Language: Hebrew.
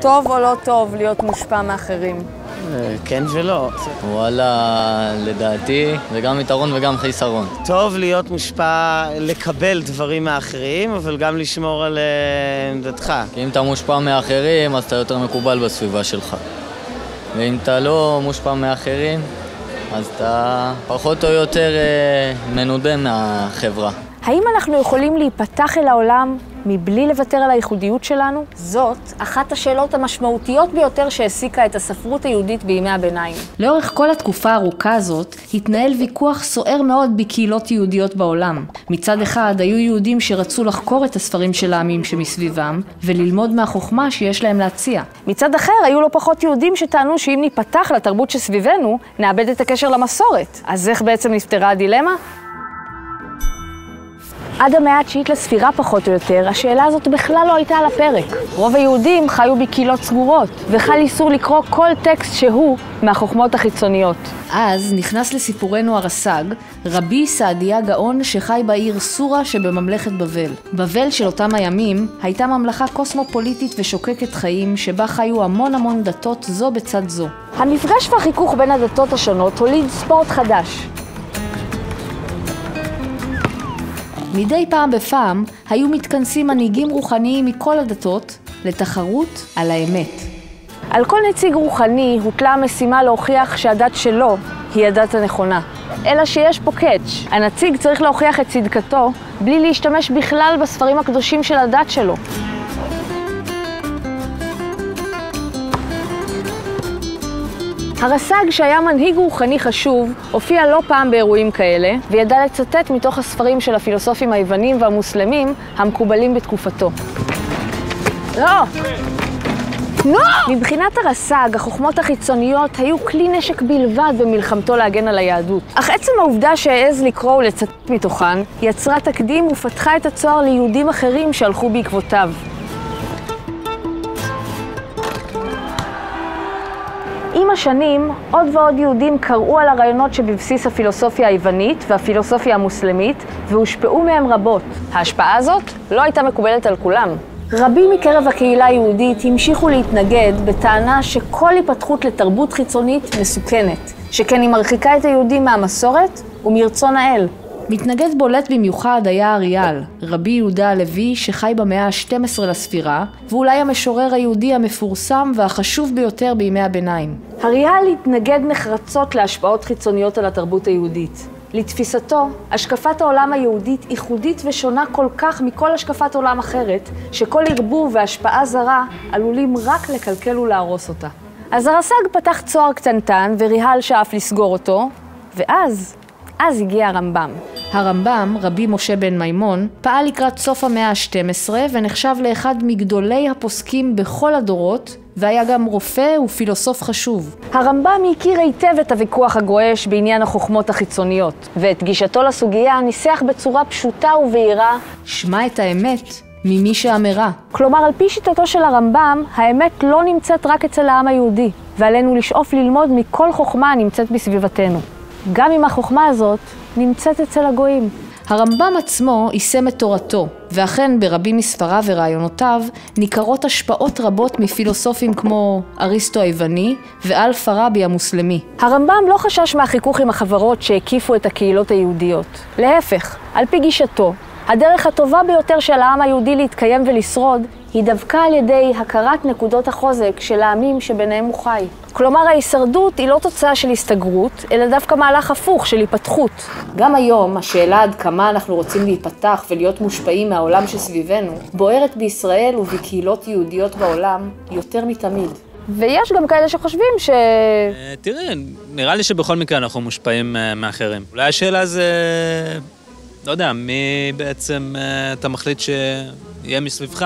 טוב או לא טוב להיות מושפע מאחרים? כן ולא. וואלה, לדעתי זה גם יתרון וגם חיסרון. טוב להיות מושפע, לקבל דברים מאחרים, אבל גם לשמור על עמדתך. כי אם אתה מושפע מאחרים, אז אתה יותר מקובל בסביבה שלך. ואם אתה לא מושפע מאחרים, אז אתה פחות או יותר מנודה מהחברה. האם אנחנו יכולים להיפתח אל העולם מבלי לוותר על הייחודיות שלנו? זאת אחת השאלות המשמעותיות ביותר שהעסיקה את הספרות היהודית בימי הביניים. לאורך כל התקופה הארוכה הזאת התנהל ויכוח סוער מאוד בקהילות יהודיות בעולם. מצד אחד היו יהודים שרצו לחקור את הספרים של העמים שמסביבם וללמוד מהחוכמה שיש להם להציע. מצד אחר היו לא פחות יהודים שטענו שאם ניפתח לתרבות שסביבנו נאבד את הקשר למסורת. אז איך בעצם נפתרה הדילמה? עד המאה ה-9 לספירה פחות או יותר, השאלה הזאת בכלל לא הייתה על הפרק. רוב היהודים חיו בקהילות סגורות, וחל איסור לקרוא כל טקסט שהוא מהחוכמות החיצוניות. אז נכנס לסיפורנו הרס"ג, רבי סעדיה גאון שחי בעיר סורה שבממלכת בבל. בבל של אותם הימים הייתה ממלכה קוסמופוליטית ושוקקת חיים, שבה חיו המון דתות זו בצד זו. המפגש והחיכוך בין הדתות השונות הוליד ספורט חדש. מדי פעם בפעם היו מתכנסים מנהיגים רוחניים מכל הדתות לתחרות על האמת. על כל נציג רוחני הוטלה המשימה להוכיח שהדת שלו היא הדת הנכונה. אלא שיש פה קאץ'. הנציג צריך להוכיח את צדקתו בלי להשתמש בכלל בספרים הקדושים של הדת שלו. הרס"ג, שהיה מנהיג רוחני חשוב, הופיע לא פעם באירועים כאלה, וידע לצטט מתוך הספרים של הפילוסופים היוונים והמוסלמים המקובלים בתקופתו. לא! מבחינת הרס"ג, החוכמות החיצוניות היו כלי נשק בלבד במלחמתו להגן על היהדות. אך עצם העובדה שהעז לקרוא ולצטט מתוכן, יצרה תקדים ופתחה את הצוהר ליהודים אחרים שהלכו בעקבותיו. עם השנים, עוד ועוד יהודים קראו על הרעיונות שבבסיס הפילוסופיה היוונית והפילוסופיה המוסלמית, והושפעו מהם רבות. ההשפעה הזאת לא הייתה מקובלת על כולם. רבים מקרב הקהילה היהודית המשיכו להתנגד בטענה שכל היפתחות לתרבות חיצונית מסוכנת, שכן היא מרחיקה את היהודים מהמסורת ומרצון האל. מתנגד בולט במיוחד היה אריאל, רבי יהודה הלוי שחי במאה ה-12 לספירה, ואולי המשורר היהודי המפורסם והחשוב ביותר בימי הביניים. אריאל התנגד נחרצות להשפעות חיצוניות על התרבות היהודית. לתפיסתו, השקפת העולם היהודית ייחודית ושונה כל כך מכל השקפת עולם אחרת, שכל ערבוב והשפעה זרה עלולים רק לקלקל ולהרוס אותה. אז הרס"ג פתח צוהר קטנטן וריהל שאף לסגור אותו, ואז הגיע הרמב"ם. הרמב"ם, רבי משה בן מימון, פעל לקראת סוף המאה ה-12 ונחשב לאחד מגדולי הפוסקים בכל הדורות, והיה גם רופא ופילוסוף חשוב. הרמב"ם הכיר היטב את הוויכוח הגועש בעניין החוכמות החיצוניות, ואת גישתו לסוגיה ניסח בצורה פשוטה ובהירה, שמע את האמת ממי שאמרה. כלומר, על פי שיטתו של הרמב"ם, האמת לא נמצאת רק אצל העם היהודי, ועלינו לשאוף ללמוד מכל חוכמה הנמצאת בסביבתנו. גם אם החוכמה הזאת נמצאת אצל הגויים. הרמב"ם עצמו יישם את תורתו, ואכן ברבים מספריו ורעיונותיו ניכרות השפעות רבות מפילוסופים כמו אריסטו היווני ואל-פאראבי המוסלמי. הרמב"ם לא חשש מהחיכוך עם החברות שהקיפו את הקהילות היהודיות. להפך, על פי גישתו, הדרך הטובה ביותר של העם היהודי להתקיים ולשרוד היא דווקא על ידי הכרת נקודות החוזק של העמים שביניהם הוא חי. כלומר, ההישרדות היא לא תוצאה של הסתגרות, אלא דווקא מהלך הפוך של היפתחות. גם היום, השאלה עד כמה אנחנו רוצים להיפתח ולהיות מושפעים מהעולם שסביבנו, בוערת בישראל ובקהילות יהודיות בעולם יותר מתמיד. ויש גם כאלה שחושבים תראה, נראה לי שבכל מקרה אנחנו מושפעים מאחרים. אולי השאלה זה, לא יודע, מי בעצם אתה מחליט שיהיה מסביבך?